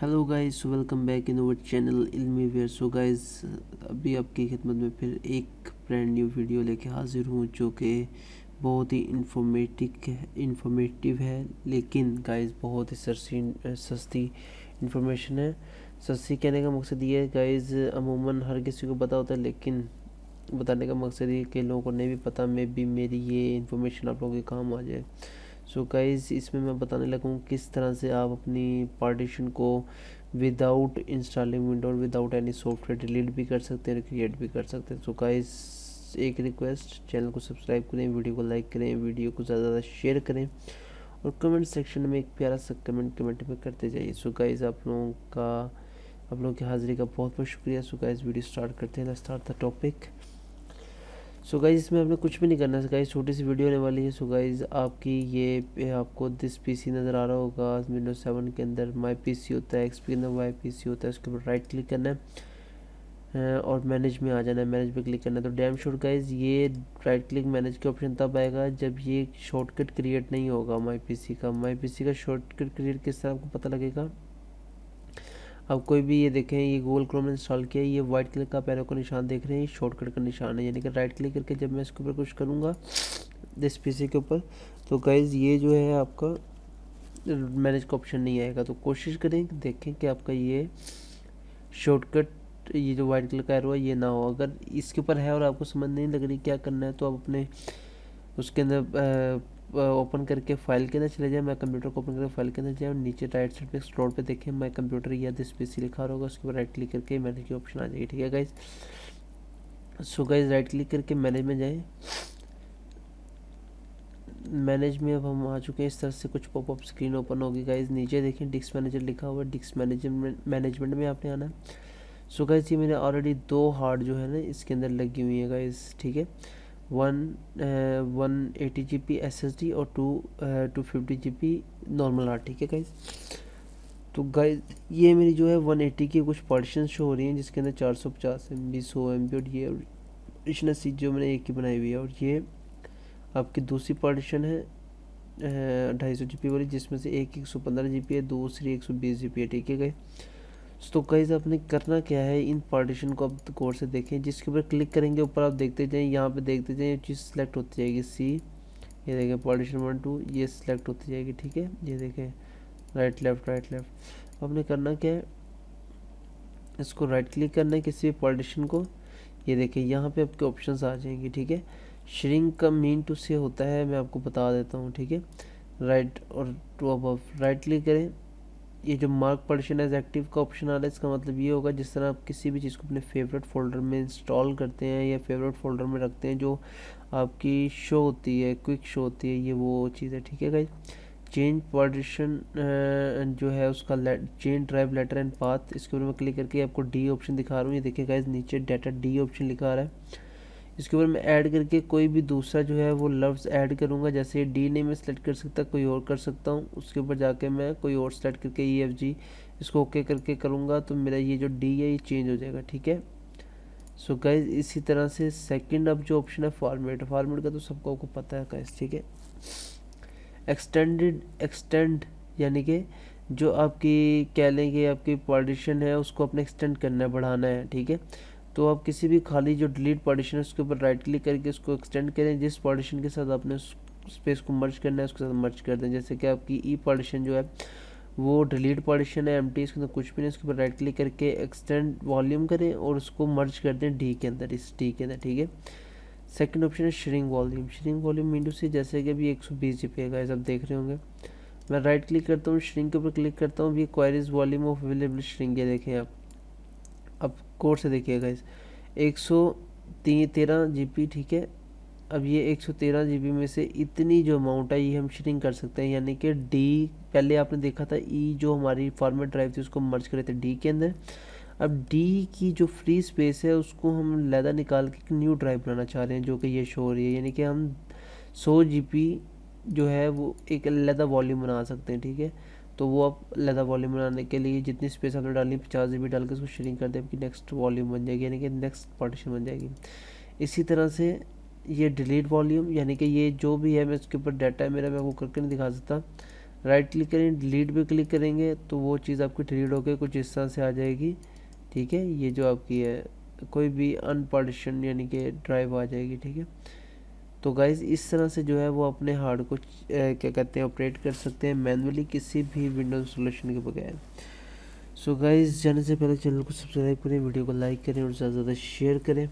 Hello guys, welcome back in our channel इल्मी वेयर। So guys, अभी आपकी खिदमत में फिर एक ब्रांड न्यू वीडियो लेके हाजिर हूँ जो कि बहुत ही इंफॉर्मेटिव है, लेकिन गाइस बहुत ही सस्ती इंफॉर्मेशन है। सस्ती कहने का मकसद ये है गाइस, अमूमन हर किसी को पता होता है, लेकिन बताने का मकसद ये कि लोगों को नहीं भी पता। में भी मेरी ये इन्फॉर्मेशन आप लोगों के काम आ जाए। सो गाइस, इसमें मैं बताने लगा हूँ किस तरह से आप अपनी पार्टीशन को विदाउट इंस्टॉलिंग विंडो और विदाउट एनी सॉफ्टवेयर डिलीट भी कर सकते हैं, क्रिएट भी कर सकते हैं। सो गाइस, एक रिक्वेस्ट, चैनल को सब्सक्राइब करें, वीडियो को लाइक करें, वीडियो को ज़्यादा से ज़्यादा शेयर करें और कमेंट सेक्शन में एक प्यारा सा कमेंट में करते जाइए। सो गाइस, आप लोगों की हाज़िरी का बहुत बहुत शुक्रिया। सो गाइस, वीडियो स्टार्ट करते हैं। Let's start the topic. So guys, इसमें आपने कुछ भी नहीं करना है गाइज, छोटी सी वीडियो होने वाली है। सो गाइज, आपकी ये आपको दिस पीसी नज़र आ रहा होगा। विंडोज 7 के अंदर माई पीसी होता है, एक्सपी के अंदर वाई पीसी होता है। उसके ऊपर राइट क्लिक करना है और मैनेज में आ जाना है। मैनेज पे क्लिक करना है। तो डैम श्योर गाइज, ये राइट क्लिक मैनेज के ऑप्शन तब आएगा जब ये शॉर्टकट क्रिएट नहीं होगा माई पीसी का। माई पीसी का शॉर्टकट क्रिएट किस तरह आपको पता लगेगा? अब कोई भी ये देखें, ये गूगल क्रोम इंस्टॉल किया है, ये वाइट कलर का पैरो का निशान देख रहे हैं, ये शॉर्टकट का निशान है। यानी कि राइट क्लिक करके जब मैं इसके ऊपर कुछ करूँगा दिस पीसी के ऊपर, तो गाइज ये जो है आपका मैनेज का ऑप्शन नहीं आएगा। तो कोशिश करें कि देखें कि आपका ये शॉर्टकट, ये जो वाइट कलर का एरो है, ये ना हो। अगर इसके ऊपर है और आपको समझ नहीं लग रही क्या करना है, तो आप अपने उसके अंदर ओपन करके फाइल के अंदर चले जाए। मैं कंप्यूटर को ओपन करके फाइल के अंदर जाए और नीचे राइट साइड पे स्क्रॉल पे देखें माई कंप्यूटर या दिस पीसी लिखा होगा, उसके ऊपर राइट क्लिक करके मैनेज की ऑप्शन आ जाएगी। ठीक है guys. So guys, right click करके मैनेज में जाए। मैनेज में अब हम आ चुके हैं। इस तरह से कुछ पॉपअप स्क्रीन ओपन होगी गाइज। नीचे देखें डिस्क मैनेजर लिखा हुआ है, डिस्क मैनेजमेंट में आपने आना है। सो गाइज, ये मेरे ऑलरेडी 2 हार्ड जो है ना इसके अंदर लगी हुई है गाइज। ठीक है, 180 GB SSD और 250 GB नॉर्मल हार्ड। ठीक है गाइज। तो गाइज, ये मेरी जो है 180 की कुछ पार्टीशन शो हो रही हैं, जिसके अंदर 450 MB 100 MB और ये ओरिजिनल सीट जो मैंने एक ही बनाई हुई है। और ये आपकी दूसरी पार्टीशन है 250 GB वाली, जिसमें से एक 115 GB है, दूसरी 120 GB है। ठीक है गाइज। तो गाइज, आपने करना क्या है, इन पार्टीशन को आप गौर से देखें। जिसके ऊपर क्लिक करेंगे ऊपर आप देखते जाएं, यहाँ पे देखते जाएं, चीज़ सेलेक्ट होती जाएगी। सी, ये देखें पार्टीशन 1 2 ये सिलेक्ट होती जाएगी। ठीक है, ये देखें राइट लेफ्ट राइट लेफ्ट। आपने करना क्या है, इसको राइट क्लिक करना है किसी भी पार्टीशन को। ये देखें यहाँ पे आपके ऑप्शंस आ जाएंगे। ठीक है, श्रिंक का मीन टू से होता है, मैं आपको बता देता हूँ। ठीक है, राइट और टू अबव राइट क्लिक करें। ये जो मार्क पार्टीशन एज एक्टिव का ऑप्शन आ रहा है, इसका मतलब ये होगा जिस तरह आप किसी भी चीज़ को अपने फेवरेट फोल्डर में इंस्टॉल करते हैं या फेवरेट फोल्डर में रखते हैं, जो आपकी शो होती है, क्विक शो होती है, ये वो चीज़ है। ठीक है गाइज। चेंज पार्टीशन जो है उसका change drive letter and path, इसके ऊपर मैं क्लिक करके आपको डी ऑप्शन दिखा रहा हूँ। ये देखिए गाइज, नीचे डाटा डी ऑप्शन लिखा आ रहा है। इसके ऊपर मैं ऐड करके कोई भी दूसरा जो है वो लफ्ज़ ऐड करूँगा। जैसे डी नहीं मैं सेलेक्ट कर सकता, कोई और कर सकता हूँ। उसके ऊपर जाके मैं कोई और सेलेक्ट करके EFG इसको ओके करके करूँगा, तो मेरा ये जो डी है ये चेंज हो जाएगा। ठीक है। सो गाइज, इसी तरह से सेकंड अब जो ऑप्शन है फॉर्मेट का तो सबको आपको पता है गाइज। ठीक है, एक्सटेंड यानी कि जो आपकी कह लेंगे आपकी पार्टीशन है उसको अपने एक्सटेंड करना है, बढ़ाना है। ठीक है, तो आप किसी भी खाली जो डिलीट पार्टीशन है उसके ऊपर राइट क्लिक करके उसको एक्सटेंड करें। जिस पार्टीशन के साथ आपने स्पेस को मर्ज करना है उसके साथ मर्ज कर दें। जैसे कि आपकी ई पार्टीशन जो है वो डिलीट पार्टीशन है, एम्प्टी, इसके अंदर कुछ भी नहीं। उसके ऊपर राइट क्लिक करके एक्सटेंड वॉल्यूम करें और उसको मर्ज कर दें डी के अंदर, इस डी के अंदर। ठीक है, सेकंड ऑप्शन है श्रिंक वॉल्यूम विंडो से, जैसे कि अभी 120 GB है गाइस, आप देख रहे होंगे। मैं राइट क्लिक करता हूँ, श्रिंक के ऊपर क्लिक करता हूँ, ये queries volume of available shrink, ये देखें आप। अब कोड से देखिए गाइस, 113 GB। ठीक है, अब ये 113 GB में से इतनी जो अमाउंट है ये हम श्रिंक कर सकते हैं। यानी कि डी, पहले आपने देखा था ई जो हमारी फॉर्मेट ड्राइव थी उसको मर्ज करे थे डी के अंदर। अब डी की जो फ्री स्पेस है उसको हम लैदा निकाल के एक न्यू ड्राइव बनाना चाह रहे हैं, जो कि ये शो हो रही है। यानी कि हम 100 GB जो है वो एक लैदा वॉल्यूम बना सकते हैं। ठीक है, तो वो आप लैदा वॉल्यूम बनाने के लिए जितनी स्पेस आपने डालनी 50 GB डाल के उसको शेयरिंग कर दे, आपकी नेक्स्ट वॉल्यूम बन जाएगी, यानी कि नेक्स्ट पार्टीशन बन जाएगी। इसी तरह से ये डिलीट वॉल्यूम, यानी कि ये जो भी है मैं उसके ऊपर डाटा है मेरा, मैं वो करके नहीं दिखा सकता। राइट क्लिक करें, डिलीट पे क्लिक करेंगे तो वो चीज़ आपकी डिलीट होकर कुछ इस तरह से आ जाएगी। ठीक है, ये जो आपकी है कोई भी अनपार्टीशन यानी कि ड्राइव आ जाएगी। ठीक है, तो गाइज़ इस तरह से जो है वो अपने हार्ड को क्या कहते हैं ऑपरेट कर सकते हैं मैनुअली किसी भी विंडोज इंस्टॉलेशन के बगैर। सो गाइज़ जाने से पहले चैनल को सब्सक्राइब करें, वीडियो को लाइक करें और ज़्यादा से ज़्यादा शेयर करें।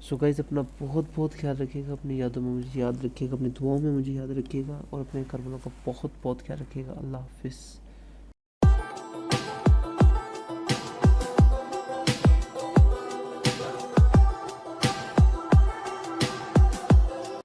सो गाइज़ अपना बहुत बहुत ख्याल रखिएगा, अपनी यादों में मुझे याद रखिएगा, अपनी दुआओं में मुझे याद रखिएगा और अपने घर वालों का बहुत बहुत ख्याल रखिएगा। अल्लाह हाफिज़।